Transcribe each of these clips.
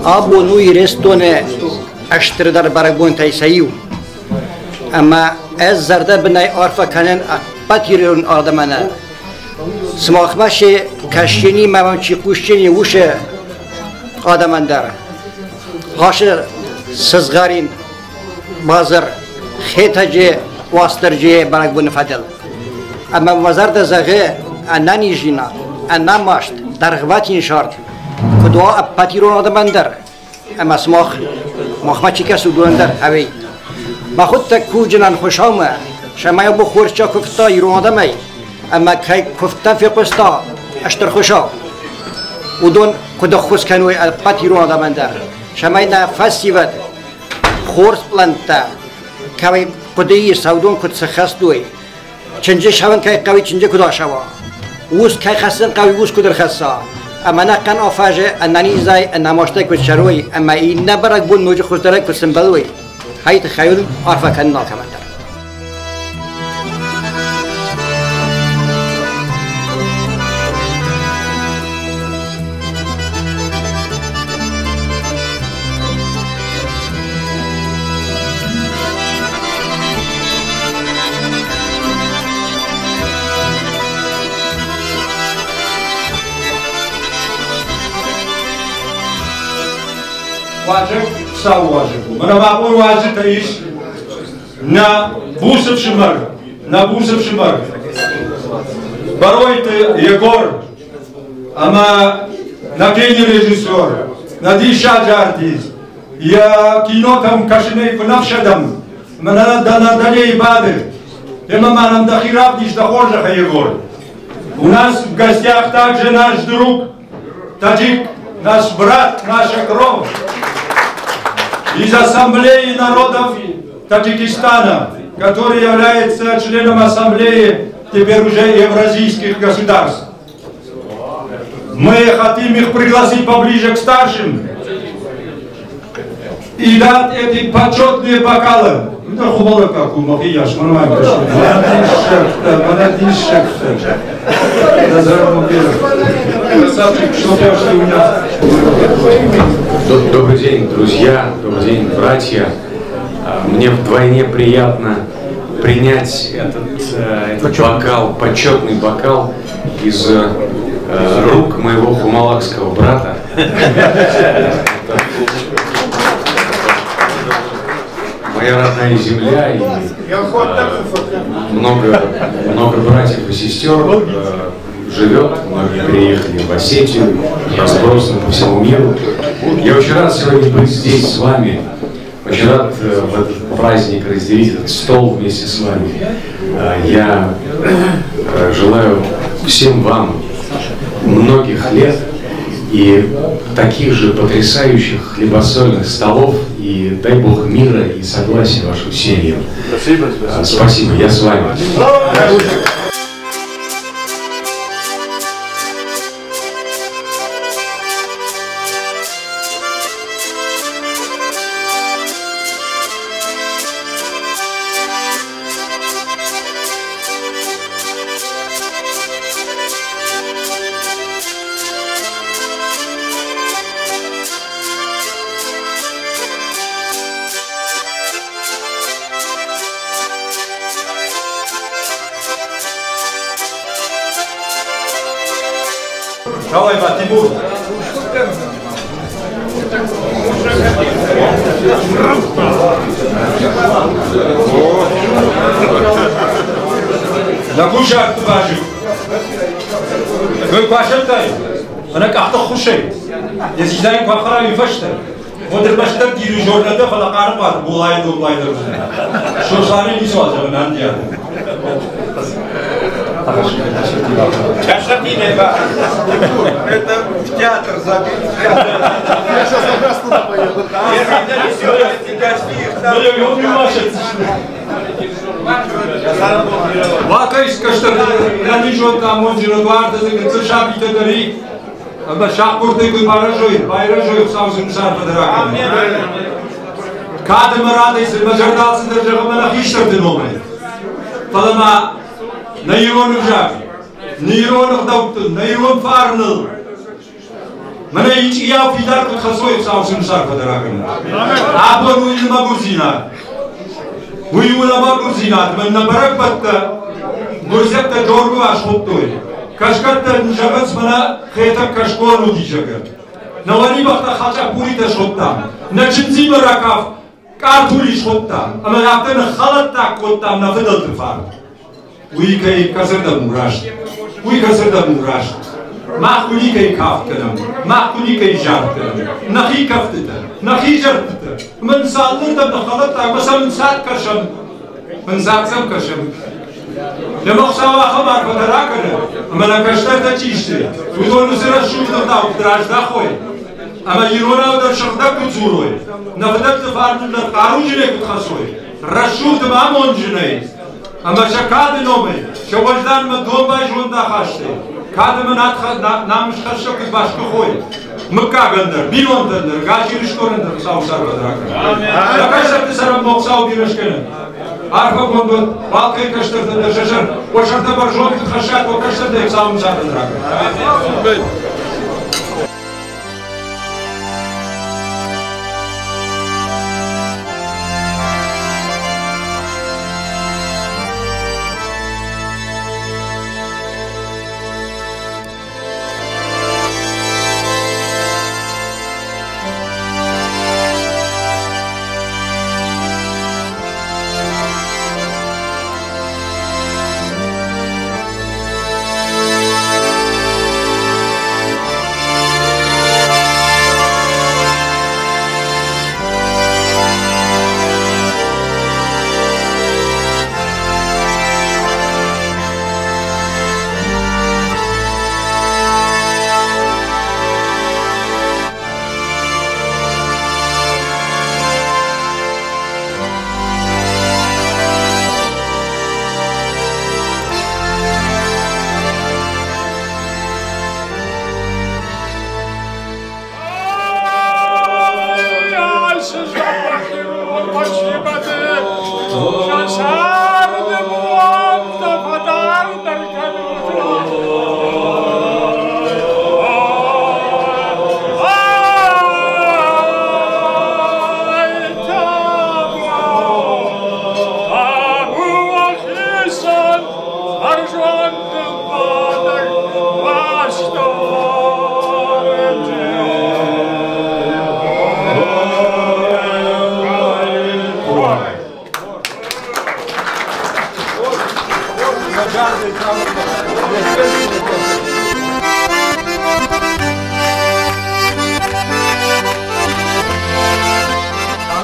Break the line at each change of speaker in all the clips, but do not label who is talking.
ابونو يرستون اشتر در برگون تایسیو اما از زرده بنای عرفه کنن پتیرون آدمانه سماخمش کشینی ممچی کوشینی وش آدمان داره هاش سزگارین بازر خیتجه واسترجه برگون فدل اما وزارت زغه انانی جینا انا ماشت در غواتین شارد کدوا پتیرون آدمان داره اما سماخ مخمچی کسو دون در هوی ما خود تکو جنان خوشامه شما یابو خورچا کفتا ایرون آدمی اما که کفتا فی قستا اشتر خوشا و دون کد خوش کنوی الپت ایرون آدمان در شما نفسی ود خورس پلانتا که کدی سودون کد سخست دوی چنجه شون که قوی چنجه کدا شوا ووس که خستن قوی ووس کدر خستا اما نقن آفاجه انانی زای نماشته کد شروی اما این نبرک بون موج خوش درک کد سنبلوی هاي تخيل عارفة كنا كمان ده.
واجب ساو واجب من ما أقول واجب تعيش نا بوسف شمر نا بوسف شمر برويت يقول أما نكيني ريجيسور ندي شاجارتي يا كينو تام كشني كنفش دم من أنا دني بادر لما ما нам дохирав диш дохожа Егор у нас в гостях также наш друг таджик наш брат наша кровь из Ассамблеи народов Таджикистана, который является членом Ассамблеи теперь уже евразийских государств. Мы хотим их пригласить поближе к старшим и дать эти почетные бокалы. Это хубало как у Махияш, нормально.
Добрый день, друзья, добрый день, братья. Мне вдвойне приятно принять этот бокал, почетный бокал из рук моего хумалакского брата. Моя родная земля и много братьев и сестер живет, многие переехали в Осетию, разбросаны по всему миру. Я очень рад сегодня быть здесь с вами, очень рад в этот праздник разделить этот стол вместе с вами. Я желаю всем вам многих лет и таких же потрясающих хлебосольных столов, и дай Бог мира и согласия вашим семьям. Спасибо. Спасибо, я с вами.
Давай, Тимур. لكوشك تباشر. كل باشرتاي. أنا كحت خوشي. يزيداي كخرا يفشتر. ودر باشتر ديرو جورنا ده فلا قارب بولاي دو بولاي ده. شو صاري نسوا زمان عندي.
Кашатине, это в театр забит. Я сейчас как раз туда поеду.
Вакайс каштар, ранижот камон жиродварда за шабита дари. Ама шапурте кой баражой, байражой саузун сар падрака. Кадем радайс мажардалс държава манахиштар деноме. Фалама на Ирон ужак, на Ирон вдауктун, на Ирон фарнул. من يا في دار خصوي خاصين صار فدراكنا عبر وين ما بوزينا ويولا ما بوزينا من نبرك بت بوزت جورو أشوفتوي كشكت نجابس منا خيتك كشكور ودي شكر نواني وقت خاطر بوري تشوفتا نجنزي براكاف كارتولي شوفتا أما يعطينا خلط تاكوتا نفدل تفار ويكي كسر دمراش ويكسر دمراش ما خلي كي كاف كلام ما خلي كي جار كلام نخي كفتة نخي جرتة من سالن تبدأ خلطة مثلا من سال كشم من زاكسم كشم لما خسوا خبر فتراكنا أما نكشتة تيجي ويقول نسير الشوط ده وتراش ده خوي أما يرونا وده شغدك تزوروي نفدك تفارن للقاروج لك تخسوي رشوط ما منجني أما شكاد نومي شوجدان مدوم باجون ده خاشتي كاد من نامش خشك باشك خوي مكة غندر بيون غندر غاشي رشكورندر ساو سر بدراكنا لكشر تسر مقصاو بيرشكنا عارفه كنت واقعي كشتر تدرششر وشرط برجون تخشات وكشتر ده ساو سر بدراكنا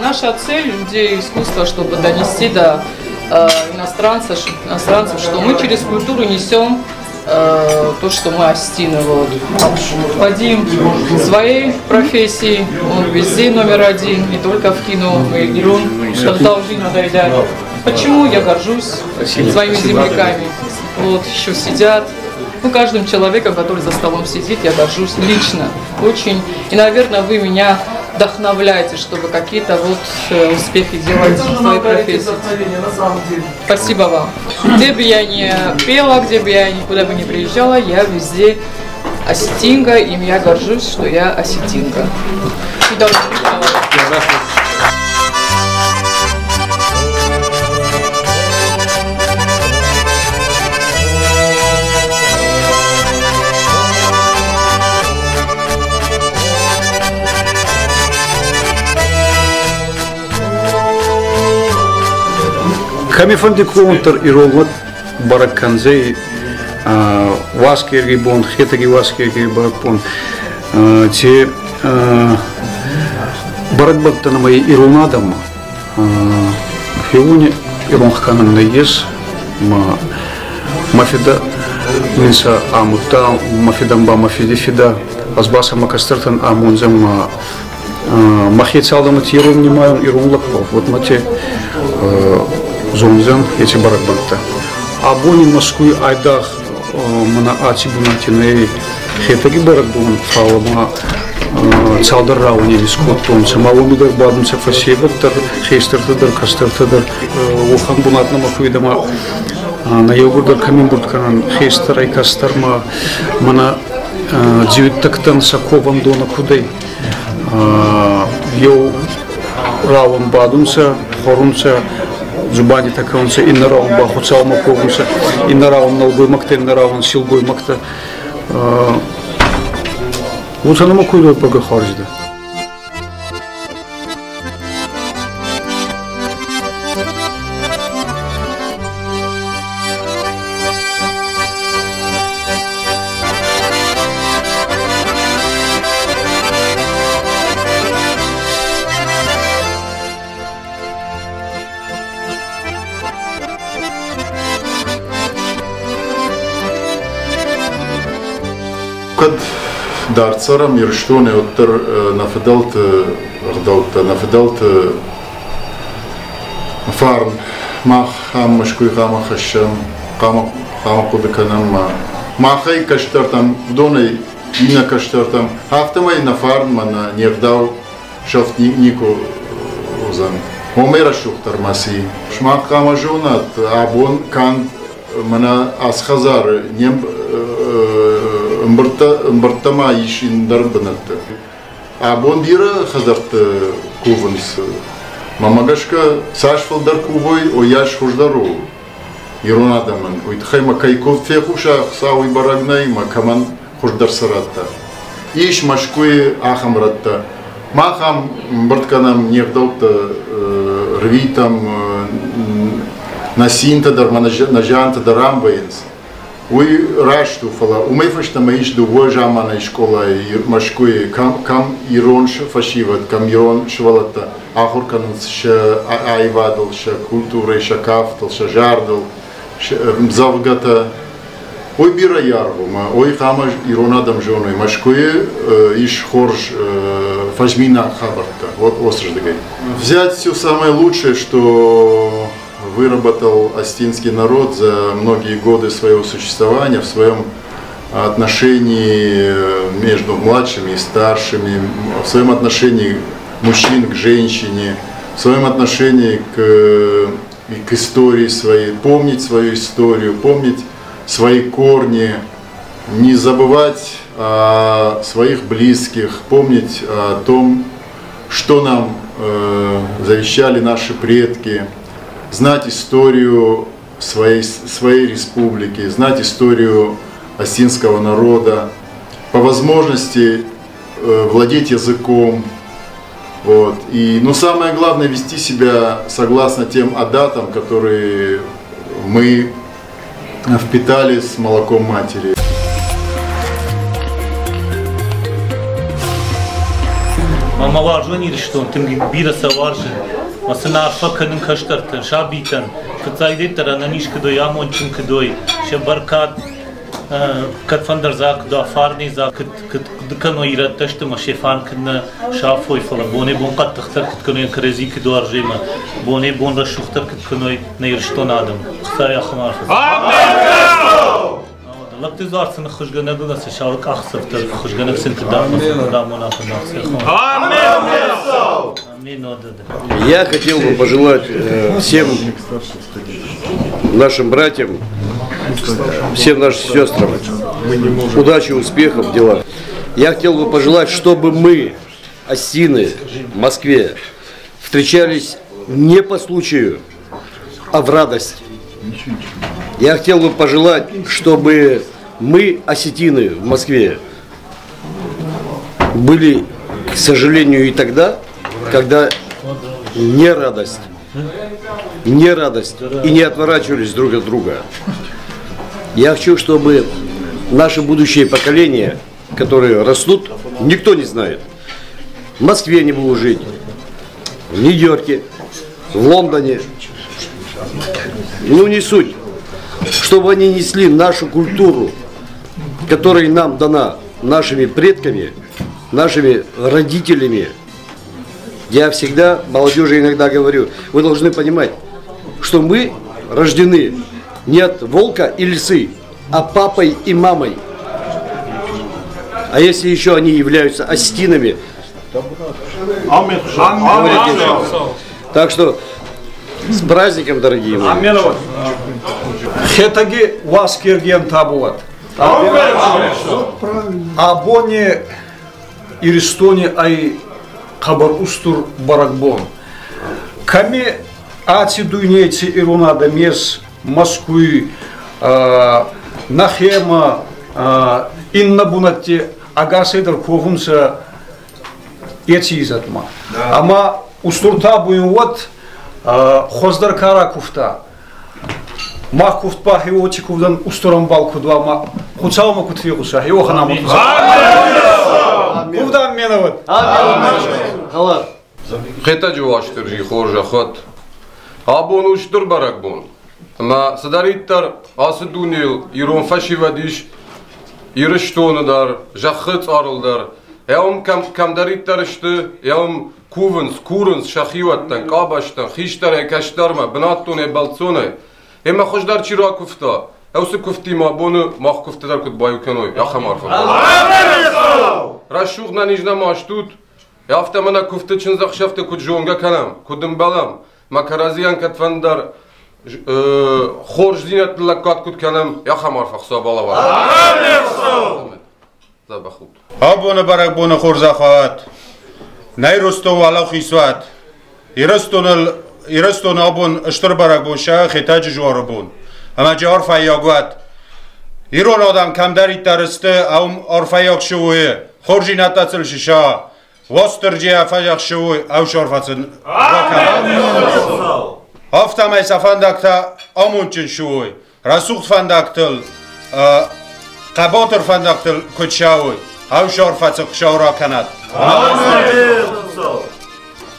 Наша цель людей искусства, чтобы донести до иностранцев, что мы через культуру несем то, что мы осетины. Вот. Вадим в своей профессии, он везде номер один, не только в кино, и он должен надоедать. Почему я горжусь своими земляками? Вот, еще сидят. Ну, каждым человеком, который за столом сидит, я горжусь лично. Очень. И, наверное, вы меня вдохновляете, чтобы какие-то вот успехи делать в своей профессии. Спасибо вам. Где бы я ни пела, где бы я никуда бы не приезжала, я везде осетинка, и я горжусь, что я осетинка.
Kami fandi konter iromat barakkanzai waskirgi bond khetagi waskirgi barakpon che barakbakta namai ironadam fiuni ironkhkanan nayes mafida minsa amuta mafidamba mafidifida azbasa makastartan amunzam махицалдамы тирун немаем ирунлакпов вот мате зонзан эти баракбакта абони Москвы айдах мана ачибунатине хетаги баракбун фалама цалдар рауни вискоттон самаломидар бадымса фасебаттар хейстартадар кастартадар ухан бунатна махуидама на йогурдар камин буртканан хейстарай кастарма мана девятактан сакован дона кудей. Йоу раун бадунса, хорунса, зубани такаунса, и на раун бахуцал маковунса, и на раун налгой макта, и на раун силгой макта. Вот она макуйдой погахаржда.
Kad darcaram ir štone otter nafedelt farn mach ham mashkui ham khasham qam qudakanam machai kashtartam donai ina kashtartam haftamay na farn mana nerdau shaftniku uzan homera shukhtar masi shmaq qamajunat abon kan mana askhazar nem Мбартама ишин дарбанатта. А бондира хазарт куванс. Мамагашка сашфал дар кувой ояш хуждару. Иронадаман. Уйтхайма кайков фехуша сауи барагнай макаман хуждар саратта. Иш машкуи ахамратта. Махам мбартканам нердалта рвитам насинта дар нажанта дарамбаинс. Уй рашту фала, умейфашта маиш ду вожама на школа и машкуи кам ирон фашиват, кам ирон швалата, ахурканус ша айвадал, ша культура, ша кафтал, ша жардал, завгата. Ой бира яргума, ой хама иронадам жоной машкуи иш хорж фажмина хабарта, вот острождагай. Взять все самое лучшее, что выработал астинский народ за многие годы своего существования в своем отношении между младшими и старшими, в своем отношении мужчин к женщине, в своем отношении к истории своей, помнить свою историю, помнить свои корни, не забывать о своих близких, помнить о том, что нам завещали наши предки, знать историю своей республики, знать историю астинского народа, по возможности владеть языком. Вот. Но самое главное, вести себя согласно тем адатам, которые мы впитали с молоком матери.
Мама важно, что ты бираса важен. Mesela arfakanın kaştartır, şabitan, kıtaydet arananiş kıdoy, amonçun kıdoy, şabarkat, katfandar zak, da farni zak, kıtkano irattaştı ma şefan kına şafoy falan, bone bon kat tıhtar kıtkano krezi kıdo arjema, bone bon raşuhtar kıtkano neyrişton adam. Kısa yaxım arfız. Amin! Lak zarsın xuşgana da nasıl şavuk axsıftır, xuşgana ksin kıdam, kıdamon axın axsıftır. Amin!
Я хотел бы пожелать всем нашим братьям, всем нашим сестрам удачи, успехов в делах. Я хотел бы пожелать, чтобы мы, астины, в Москве, встречались не по случаю, а в радость. Я хотел бы пожелать, чтобы мы, осетины, в Москве, были, к сожалению, и тогда, когда не радость и не отворачивались друг от друга. Я хочу, чтобы наши будущие поколения, которые растут, никто не знает. В Москве не будут жить, в Нью-Йорке, в Лондоне. Ну не суть. Чтобы они несли нашу культуру, которая нам дана нашими предками, нашими родителями. Я всегда молодежи иногда говорю, вы должны понимать, что мы рождены не от волка и лисы, а папой и мамой. А если еще они являются астинами, так что с праздником, дорогие мои.
Хетаги вас кирген табуат.
Абоне Иристоне ай Хабар Устур Баракбон. Ками ати дуйнейцы Ирунада мес Москвы Нахема Инна Бунатти Агасайдар Ковунса эти изатма. Ама Устурта буин вот Хоздар Кара Куфта. Мах куфт пах его тикувдан Устурам балку два ма Хуцаума кутфигуса его ханаму. Кувдан менават.
Халар. Хета жуаштыржи хоржа хот. Абон уштур баракбон. Ма садариттар асыдунил ирон фашивадиш ирыштоныдар жахыт арылдар. Яум камдариттар ishты, яум курынс шахиваттан, кабаштан, хиштар экаштарма, бнаттоне балцоне. Ема хождар чира куфта. Аусы куфти ма бону мах куфтадар кут баюканой. Я хамарфа. Рашух на нижна маштут. Яфта мана куфта чин захшафта кут жонга канам, кудым балам. Макаразиян катвандар хорж динат лакат кут канам. Я хамарфа хсабалава. Забахут.
Абона баракбона хорзахат. Найростон вала хисват. Ирастон абон اشتر баракбон ша хитаج жуарбон. Ама жар фаягат. Ирон адам камдари тарсте ам арфаяк шуе. Хоржинатацл шиша. Востерджи афаяк шуе ау шарфацн. Афтамай сафандакта амунчин шуе. Расухт фандактл قباطر فندقتل کچاوی او شار فتق شورا کند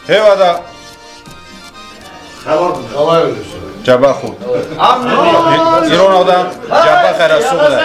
هیوادا جبه خود ایران آدم جبه خیره سوده